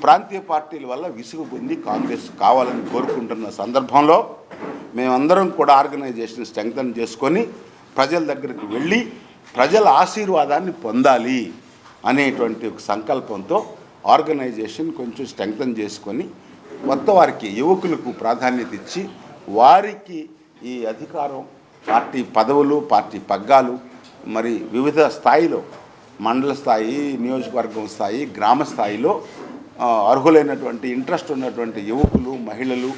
ప్రాంతీయ పార్టీల వల్ల విసుగు పొంది కాంగ్రెస్ కావాలని కోరుకుంటున్న సందర్భంలో మేమందరం కూడా ఆర్గనైజేషన్ స్ట్రెంగ్తన్ చేసుకొని ప్రజల దగ్గరికి వెళ్ళి ప్రజల ఆశీర్వాదాన్ని పొందాలి అనేటువంటి ఒక సంకల్పంతో ఆర్గనైజేషన్ కొంచెం స్ట్రెంగ్తన్ చేసుకొని కొత్త వారికి యువకులకు ప్రాధాన్యత ఇచ్చి వారికి ఈ అధికారం పార్టీ పదవులు పార్టీ పగ్గాలు మరి వివిధ స్థాయిలో మండల స్థాయి నియోజకవర్గం స్థాయి గ్రామ స్థాయిలో అర్హులైనటువంటి ఇంట్రెస్ట్ ఉన్నటువంటి యువకులు మహిళలు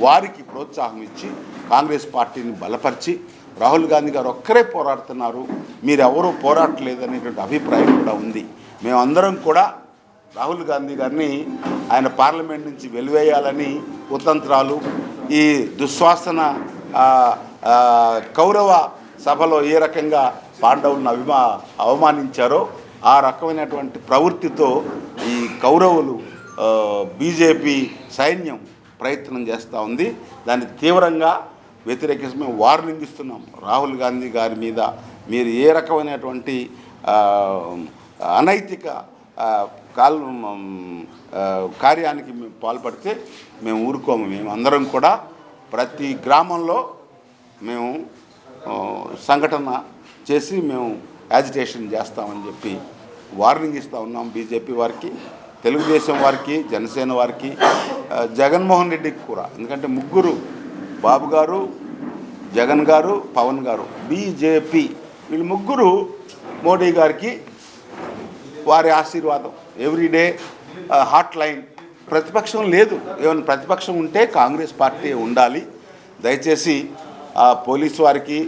వారికి ప్రోత్సాహం ఇచ్చి కాంగ్రెస్ పార్టీని బలపరిచి రాహుల్ గాంధీ గారు ఒక్కరే పోరాడుతున్నారు, మీరెవరూ పోరాడలేదనేటువంటి అభిప్రాయం కూడా ఉంది. మేమందరం కూడా రాహుల్ గాంధీ గారిని ఆయన పార్లమెంట్ నుంచి వెలివేయాలని కుతంత్రాలు ఈ దుశ్వాసన కౌరవ సభలో ఏ రకంగా పాండవులను అవమానించారో ఆ రకమైనటువంటి ప్రవృత్తితో ఈ కౌరవులు బీజేపీ సైన్యం ప్రయత్నం చేస్తూ ఉంది. దాన్ని తీవ్రంగా వ్యతిరేకించి మేము వార్నింగ్ ఇస్తున్నాం. రాహుల్ గాంధీ గారి మీద మీరు ఏ రకమైనటువంటి అనైతిక కార్యానికి మేము పాల్పడితే మేము ఊరుకోము. మేము అందరం కూడా ప్రతి గ్రామంలో మేము సంఘటన చేసి మేము యాజిటేషన్ చేస్తామని చెప్పి వార్నింగ్ ఇస్తూ ఉన్నాం. బీజేపీ వారికి, తెలుగుదేశం వారికి, జనసేన వారికి, జగన్మోహన్ రెడ్డికి కూడా. ఎందుకంటే ముగ్గురు, బాబు గారు, జగన్ గారు, పవన్ గారు, బీజేపీ, వీళ్ళు ముగ్గురు మోడీ గారికి వారి ఆశీర్వాదం ఎవ్రీడే హాట్ లైన్. ప్రతిపక్షం లేదు, ఏమైనా ప్రతిపక్షం ఉంటే కాంగ్రెస్ పార్టీ ఉండాలి. దయచేసి పోలీసు వారికి,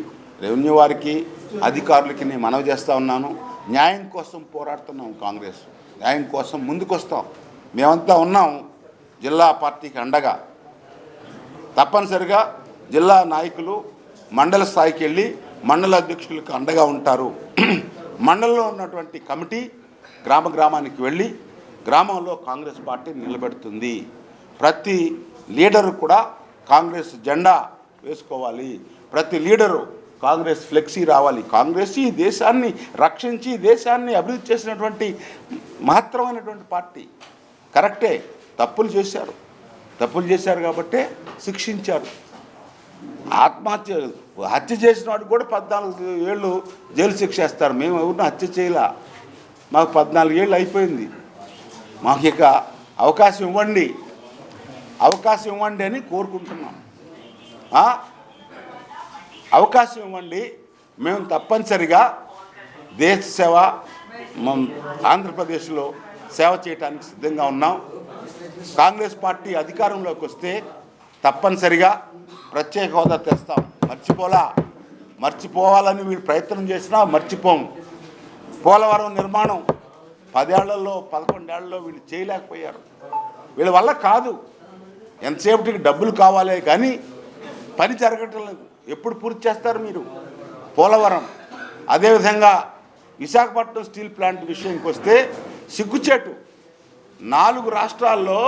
రెవెన్యూ వారికి, అధికారులకి నేను మనవి చేస్తూ ఉన్నాను. న్యాయం కోసం పోరాడుతున్నాం. కాంగ్రెస్ న్యాయం కోసం ముందుకొస్తాం. మేమంతా ఉన్నాం జిల్లా పార్టీకి అండగా. తప్పనిసరిగా జిల్లా నాయకులు మండల స్థాయికి వెళ్ళి మండల అధ్యక్షులకు అండగా ఉంటారు. మండలంలో ఉన్నటువంటి కమిటీ గ్రామ గ్రామానికి వెళ్ళి గ్రామంలో కాంగ్రెస్ పార్టీ నిలబెడుతుంది. ప్రతి లీడరు కూడా కాంగ్రెస్ జెండా వేసుకోవాలి. ప్రతి లీడరు కాంగ్రెస్ ఫ్లెక్సీ రావాలి. కాంగ్రెస్ ఈ దేశాన్ని రక్షించి దేశాన్ని అభివృద్ధి చేసినటువంటి మహత్తరమైనటువంటి పార్టీ. కరెక్టే, తప్పులు చేశారు కాబట్టే శిక్షించారు. హత్య చేసిన వాడు కూడా 14 ఏళ్ళు జైలు శిక్ష వేస్తారు. మేము ఎవరిని హత్య చేయలే, మాకు 14 ఏళ్ళు అయిపోయింది. మాకు ఇక అవకాశం ఇవ్వండి అని కోరుకుంటున్నాం. అవకాశం ఇవ్వండి. మేము తప్పనిసరిగా దేశ సేవ ఆంధ్రప్రదేశ్లో సేవ చేయడానికి సిద్ధంగా ఉన్నాం. కాంగ్రెస్ పార్టీ అధికారంలోకి వస్తే తప్పనిసరిగా ప్రత్యేక హోదా తెస్తాం. మర్చిపోవాలని వీళ్ళు ప్రయత్నం చేసినా మర్చిపోం. పోలవరం నిర్మాణం 10 ఏళ్లలో 11 ఏళ్లలో వీళ్ళు చేయలేకపోయారు. వీళ్ళ వల్ల కాదు, ఎంతసేపటికి డబ్బులు కావాలే కానీ పని జరగటం లేదు. ఎప్పుడు పూర్తి చేస్తారు మీరు పోలవరం? అదేవిధంగా విశాఖపట్నం స్టీల్ ప్లాంట్ విషయానికి వస్తే సిగ్గుచేటు. 4 రాష్ట్రాల్లో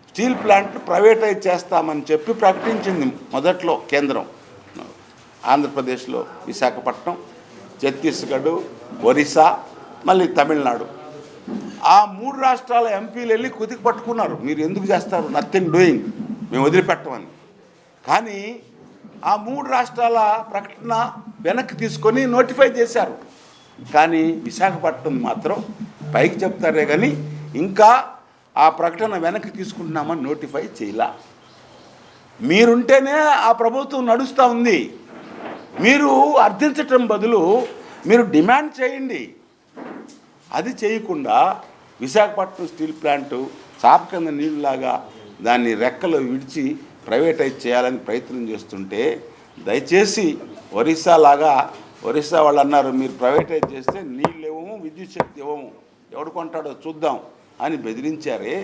స్టీల్ ప్లాంట్ ప్రైవేటైజ్ చేస్తామని చెప్పి ప్రకటించింది మొదట్లో కేంద్రం. ఆంధ్రప్రదేశ్లో విశాఖపట్నం, ఛత్తీస్గఢ్, ఒరిస్సా, మళ్ళీ తమిళనాడు. ఆ 3 రాష్ట్రాల ఎంపీలు వెళ్ళి కుదికి పట్టుకున్నారు, మీరు ఎందుకు చేస్తారు, నథింగ్ డూయింగ్, మేము వదిలిపెట్టమని. కానీ ఆ 3 రాష్ట్రాల ప్రకటన వెనక్కి తీసుకొని నోటిఫై చేశారు. కానీ విశాఖపట్నం మాత్రం పైకి చెప్తారే కానీ ఇంకా ఆ ప్రకటన వెనక్కి తీసుకుంటున్నామని నోటిఫై చేయలా. మీరుంటేనే ఆ ప్రభుత్వం నడుస్తూ ఉంది. మీరు అర్థించటం బదులు మీరు డిమాండ్ చేయండి. అది చేయకుండా విశాఖపట్నం స్టీల్ ప్లాంటు చాప కింద నీళ్ళలాగా దాన్ని రెక్కలు విడిచి ప్రైవేటైజ్ చేయాలని ప్రయత్నం చేస్తుంటే, దయచేసి ఒరిస్సా వాళ్ళు అన్నారు, మీరు ప్రైవేటైజ్ చేస్తే నీళ్ళు ఇవ్వము, విద్యుత్ శక్తి ఇవ్వము, ఎవడు కొంటాడో చూద్దాం అని బెదిరించారే.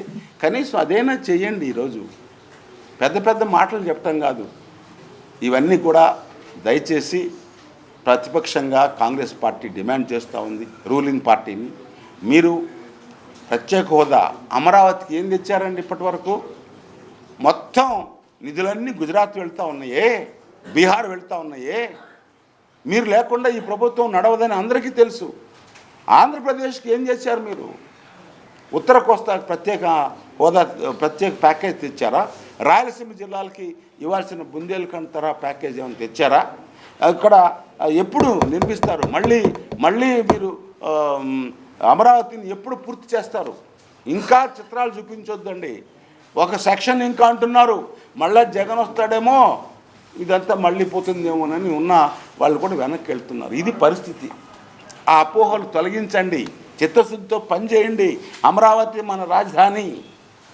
కనీసం అదైనా చెయ్యండి. ఈరోజు పెద్ద మాటలు చెప్పటం కాదు. ఇవన్నీ కూడా దయచేసి ప్రతిపక్షంగా కాంగ్రెస్ పార్టీ డిమాండ్ చేస్తూ ఉంది. రూలింగ్ పార్టీని మీరు ప్రత్యేక హోదా, అమరావతికి ఏం తెచ్చారండి ఇప్పటి వరకు? మొత్తం నిధులన్నీ గుజరాత్ వెళ్తూ ఉన్నాయే, బీహార్ వెళ్తూ ఉన్నాయే. మీరు లేకుండా ఈ ప్రభుత్వం నడవదని అందరికీ తెలుసు. ఆంధ్రప్రదేశ్కి ఏం చేశారు మీరు? ఉత్తర కోస్తా ప్రత్యేక హోదా ప్రత్యేక ప్యాకేజ్ తెచ్చారా? రాయలసీమ జిల్లాలకి ఇవ్వాల్సిన బుందేల్ఖండ్ తరహా ప్యాకేజ్ ఏమైనా తెచ్చారా? అక్కడ ఎప్పుడు నిర్మిస్తారు? మళ్ళీ మీరు అమరావతిని ఎప్పుడు పూర్తి చేస్తారు? ఇంకా చిత్రాలు చూపించొద్దండి. ఒక సెక్షన్ ఇంకా అంటున్నారు, మళ్ళీ జగన్ వస్తాడేమో ఇదంతా మళ్ళీ పోతుందేమోనని ఉన్న వాళ్ళు కూడా వెనక్కి వెళ్తున్నారు. ఇది పరిస్థితి. ఆ అపోహలు తొలగించండి, చిత్తశుద్ధితో పనిచేయండి. అమరావతి మన రాజధాని,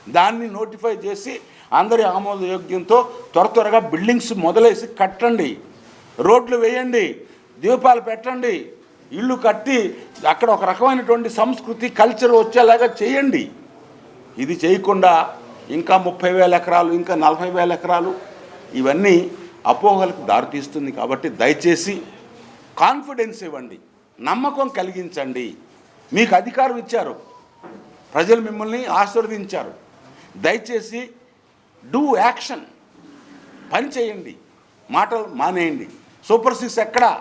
దాన్ని నోటిఫై చేసి అందరి ఆమోదయోగ్యంతో త్వరగా బిల్డింగ్స్ మొదలేసి కట్టండి, రోడ్లు వేయండి, దీపాలు పెట్టండి, ఇళ్ళు కట్టి అక్కడ ఒక రకమైనటువంటి సంస్కృతి కల్చర్ వచ్చేలాగా చేయండి. ఇది చేయకుండా ఇంకా 30,000 ఎకరాలు, ఇంకా 40,000 ఎకరాలు, ఇవన్నీ అపోహలకు దారితీస్తుంది. కాబట్టి దయచేసి కాన్ఫిడెన్స్ ఇవ్వండి, నమ్మకం కలిగించండి. మీకు అధికారం ఇచ్చారు, ప్రజలు మిమ్మల్ని ఆశీర్వదించారు. దయచేసి డూ యాక్షన్, పని చేయండి, మాటలు మానేయండి. సూపర్ 6 ఎక్కడా?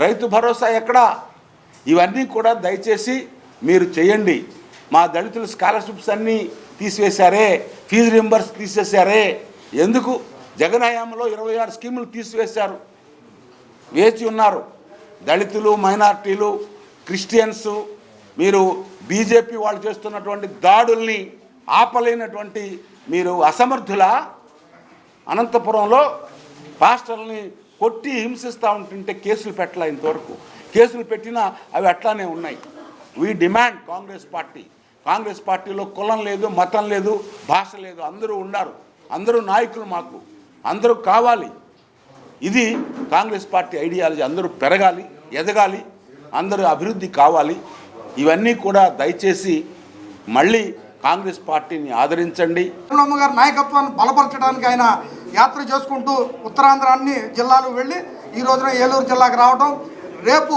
రైతు భరోసా ఎక్కడా? ఇవన్నీ కూడా దయచేసి మీరు చేయండి. మా దళితుల స్కాలర్షిప్స్ అన్నీ తీసివేశారే, ఫీజు రింబర్స్ తీసేశారే. ఎందుకు? జగన్ హయాంలో 26 స్కీములు తీసివేశారు. వేచి ఉన్నారు దళితులు, మైనార్టీలు, క్రిస్టియన్స్. మీరు బీజేపీ వాళ్ళు చేస్తున్నటువంటి దాడుల్ని ఆపలేనటువంటి మీరు అసమర్థులా? అనంతపురంలో పాస్టర్ని కొట్టి హింసిస్తూ ఉంటుంటే కేసులు పెట్టలే. ఇంతవరకు కేసులు పెట్టినా అవి అట్లానే ఉన్నాయి. వీ డిమాండ్ కాంగ్రెస్ పార్టీలో కులం లేదు, మతం లేదు, భాష లేదు, అందరూ ఉన్నారు. అందరూ నాయకులు, మాకు అందరూ కావాలి. ఇది కాంగ్రెస్ పార్టీ ఐడియాలజీ. అందరూ పెరగాలి, ఎదగాలి, అందరూ అభివృద్ధి కావాలి. ఇవన్నీ కూడా దయచేసి మళ్ళీ కాంగ్రెస్ పార్టీని ఆదరించండి. చంద్రబాబు గారి నాయకత్వాన్ని బలపరచడానికి ఆయన యాత్ర చేసుకుంటూ ఉత్తరాంధ్ర అన్ని జిల్లాలు వెళ్ళి ఈ రోజున ఏలూరు జిల్లాకు రావడం, రేపు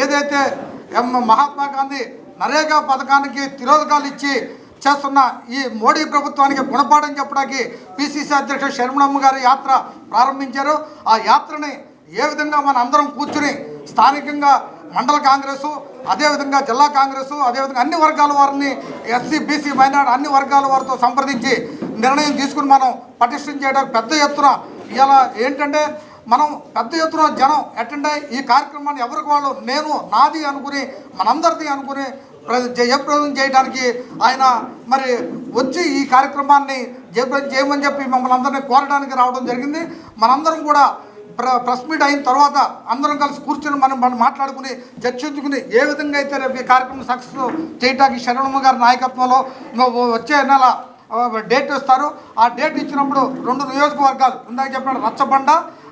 ఏదైతే మహాత్మా గాంధీ నరేగా పథకానికి తిరోధకాలు ఇచ్చి చేస్తున్న ఈ మోడీ ప్రభుత్వానికి గుణపాఠం చెప్పడానికి పిసిసి అధ్యక్షుడు షర్మిలమ్మ గారి యాత్ర ప్రారంభించారు. ఆ యాత్రని ఏ విధంగా మన అందరం కూర్చుని స్థానికంగా మండల కాంగ్రెసు, అదేవిధంగా జిల్లా కాంగ్రెసు, అదేవిధంగా అన్ని వర్గాల వారిని, ఎస్సీ బీసీ మైనార్టీ అన్ని వర్గాల వారితో సంప్రదించి నిర్ణయం తీసుకుని మనం పటిష్టం చేయడానికి పెద్ద ఎత్తున ఇలా ఏంటంటే మనం పెద్ద ఎత్తున జనం అటెండ్ అయ్యి ఈ కార్యక్రమాన్ని ఎవరికి వాళ్ళు నేను నాది అనుకుని మనందరిది అనుకుని జయప్రదం చేయడానికి ఆయన మరి వచ్చి ఈ కార్యక్రమాన్ని జయప్రదం చేయమని చెప్పి మమ్మల్ని అందరినీ కోరడానికి రావడం జరిగింది. మనందరం కూడా ప్రెస్ మీట్ అయిన తర్వాత అందరం కలిసి కూర్చొని మనం మాట్లాడుకుని చర్చించుకుని ఏ విధంగా అయితే రేపు ఈ కార్యక్రమం సక్సెస్ చేయడానికి షర్మిలమ్మ గారి నాయకత్వంలో వచ్చే నెల డేట్ ఇస్తారు. ఆ డేట్ ఇచ్చినప్పుడు 2 నియోజకవర్గాలు ఇందాక చెప్పిన రచ్చబండ,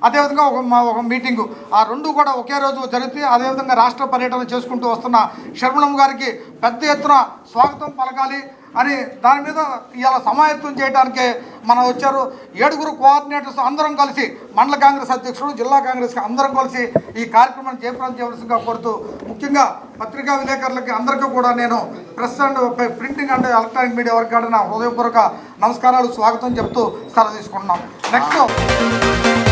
అదేవిధంగా ఒక మీటింగు, ఆ 2 కూడా ఒకే రోజు జరుగుతాయి. అదేవిధంగా రాష్ట్ర పర్యటన చేసుకుంటూ వస్తున్న షర్మిలమ్మ గారికి పెద్ద ఎత్తున స్వాగతం పలకాలి అని దాని మీద ఇలా సమాయత్తం చేయడానికే మనం వచ్చారు. 7 కోఆర్డినేటర్స్ అందరం కలిసి మండల కాంగ్రెస్ అధ్యక్షుడు, జిల్లా కాంగ్రెస్ అందరం కలిసి ఈ కార్యక్రమాన్ని జయప్రదం చేయవలసిందిగా కోరుతూ, ముఖ్యంగా పత్రికా విలేకరులకి అందరికీ కూడా నేను press and printing and electronic media వర్గాన్ని హృదయపూర్వక నమస్కారాలు, స్వాగతం చెప్తూ సెలవు తీసుకుంటున్నాం. నెక్స్ట్